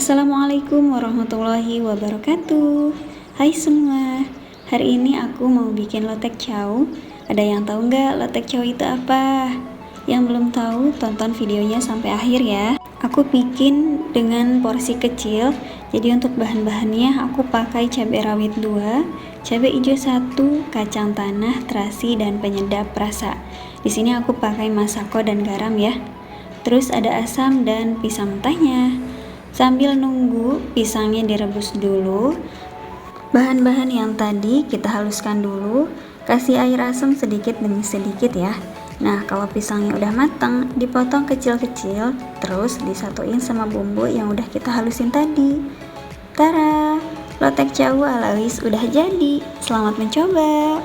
Assalamualaikum warahmatullahi wabarakatuh. Hai semua, hari ini aku mau bikin lotek chow. Ada yang tahu nggak lotek chow itu apa? Yang belum tahu, tonton videonya sampai akhir ya. Aku bikin dengan porsi kecil, jadi untuk bahan-bahannya aku pakai cabai rawit 2, cabai hijau 1, kacang tanah, terasi, dan penyedap rasa. Di sini aku pakai masako dan garam ya. Terus ada asam dan pisang mentahnya. Sambil nunggu pisangnya direbus dulu, bahan-bahan yang tadi kita haluskan dulu, kasih air asam sedikit demi sedikit ya. Nah, kalau pisangnya udah matang, dipotong kecil-kecil, terus disatuin sama bumbu yang udah kita halusin tadi. Tara, lotek chow ala Wis udah jadi. Selamat mencoba.